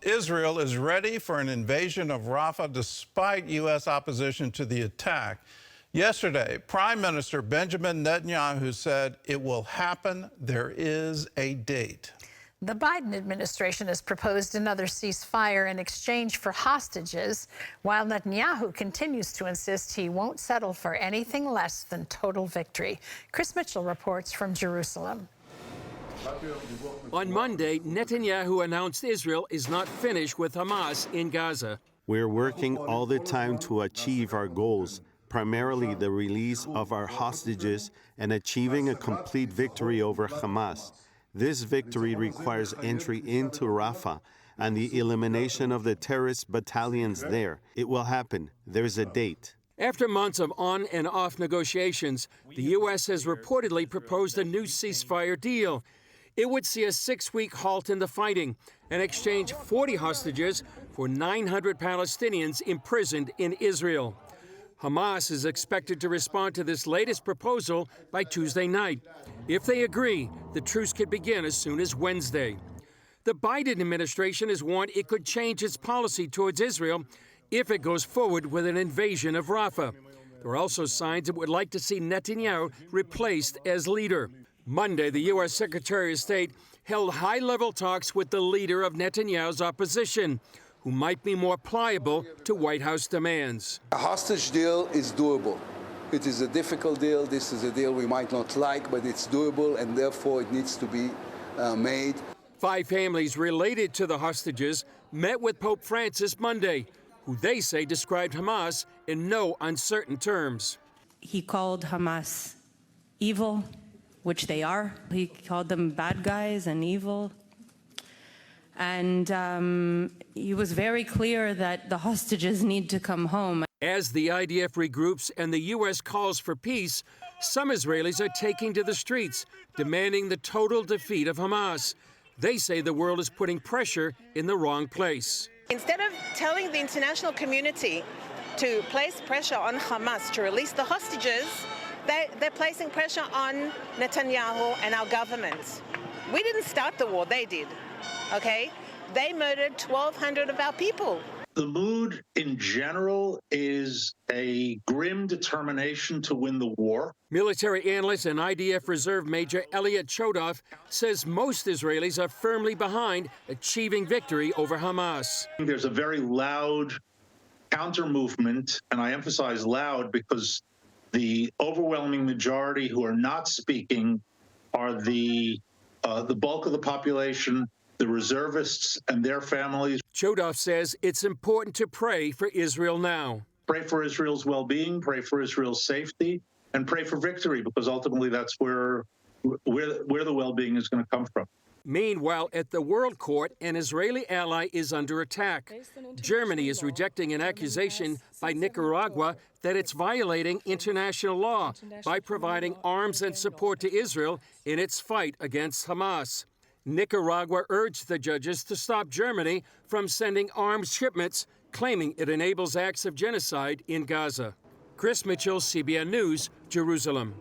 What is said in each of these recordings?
Israel is ready for an invasion of Rafah despite U.S. opposition to the attack. Yesterday, Prime Minister Benjamin Netanyahu said it will happen. There is a date. The Biden administration has proposed another ceasefire in exchange for hostages, while Netanyahu continues to insist he won't settle for anything less than total victory. Chris Mitchell reports from Jerusalem. On Monday, Netanyahu announced Israel is not finished with Hamas in Gaza. We're working all the time to achieve our goals, primarily the release of our hostages and achieving a complete victory over Hamas. This victory requires entry into Rafah and the elimination of the terrorist battalions there. It will happen. There's a date. After months of on and off negotiations, the U.S. has reportedly proposed a new ceasefire deal. It would see a 6-week halt in the fighting and exchange 40 hostages for 900 Palestinians imprisoned in Israel. Hamas is expected to respond to this latest proposal by Tuesday night. If they agree, the truce could begin as soon as Wednesday. The Biden administration has warned it could change its policy towards Israel if it goes forward with an invasion of Rafah. There are also signs it would like to see Netanyahu replaced as leader. Monday, the U.S. Secretary of State held high-level talks with the leader of Netanyahu's opposition, who might be more pliable to White House demands. A hostage deal is doable. It is a difficult deal. This is a deal we might not like, but it's doable, and therefore it needs to be made. 5 families related to the hostages met with Pope Francis Monday, who they say described Hamas in no uncertain terms. He called Hamas evil, which they are. He called them bad guys and evil. And he was very clear that the hostages need to come home. As the IDF regroups and the U.S. calls for peace, some Israelis are taking to the streets, demanding the total defeat of Hamas. They say the world is putting pressure in the wrong place. Instead of telling the international community to place pressure on Hamas to release the hostages, they're placing pressure on Netanyahu and our government. We didn't start the war, they did, okay? They murdered 1,200 of our people. The mood in general is a grim determination to win the war. Military analyst and IDF Reserve Major Elliot Chodoff says most Israelis are firmly behind achieving victory over Hamas. There's a very loud counter-movement, and I emphasize loud because the overwhelming majority who are not speaking are the bulk of the population, the reservists and their families. Chodoff says it's important to pray for Israel now. Pray for Israel's well-being, pray for Israel's safety, and pray for victory, because ultimately that's where the well-being is going to come from. Meanwhile, at the World Court, an Israeli ally is under attack. Germany is rejecting an accusation by Nicaragua that it's violating international law by providing arms and support to Israel in its fight against Hamas. Nicaragua urged the judges to stop Germany from sending arms shipments, claiming it enables acts of genocide in Gaza. Chris Mitchell, CBN News, Jerusalem.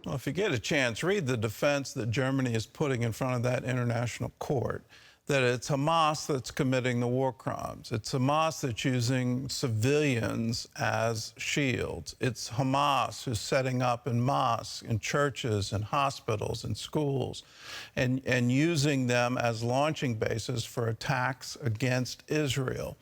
Well, if you get a chance, read the defense that Germany is putting in front of that international court, that it's Hamas that's committing the war crimes. It's Hamas that's using civilians as shields. It's Hamas who's setting up in mosques, in churches, in hospitals, in schools, and using them as launching bases for attacks against Israel.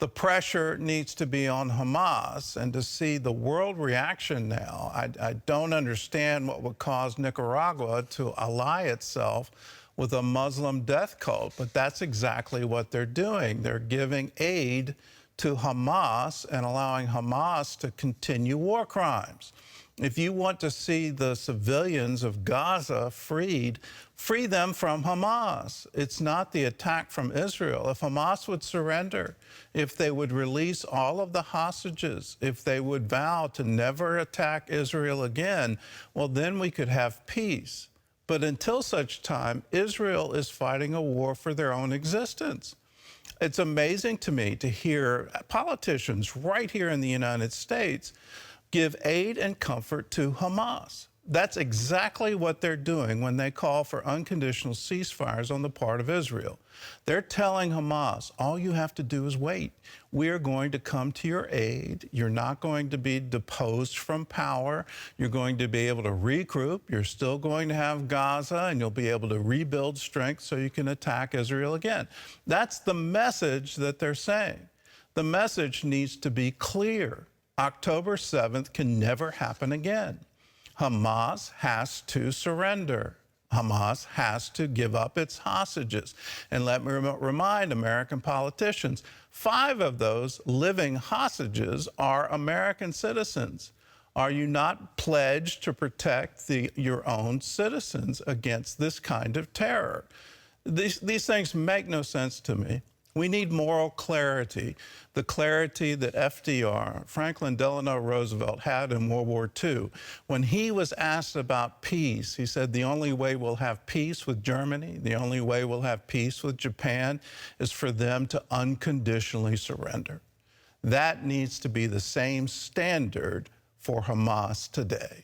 The pressure needs to be on Hamas, and to see the world reaction now, I don't understand what would cause Nicaragua to ally itself with a Muslim death cult, but that's exactly what they're doing. They're giving aid to Hamas and allowing Hamas to continue war crimes. If you want to see the civilians of Gaza freed, free them from Hamas. It's not the attack from Israel. If Hamas would surrender, if they would release all of the hostages, if they would vow to never attack Israel again, well, then we could have peace. But until such time, Israel is fighting a war for their own existence. It's amazing to me to hear politicians right here in the United States give aid and comfort to Hamas. That's exactly what they're doing when they call for unconditional ceasefires on the part of Israel. They're telling Hamas, all you have to do is wait. We are going to come to your aid. You're not going to be deposed from power. You're going to be able to regroup. You're still going to have Gaza, and you'll be able to rebuild strength so you can attack Israel again. That's the message that they're saying. The message needs to be clear. October 7th can never happen again. Hamas has to surrender. Hamas has to give up its hostages. And let me remind American politicians, 5 of those living hostages are American citizens. Are you not pledged to protect your own citizens against this kind of terror? These things make no sense to me. We need moral clarity, the clarity that FDR, Franklin Delano Roosevelt, had in World War II. When he was asked about peace, he said, the only way we'll have peace with Germany, the only way we'll have peace with Japan is for them to unconditionally surrender. That needs to be the same standard for Hamas today.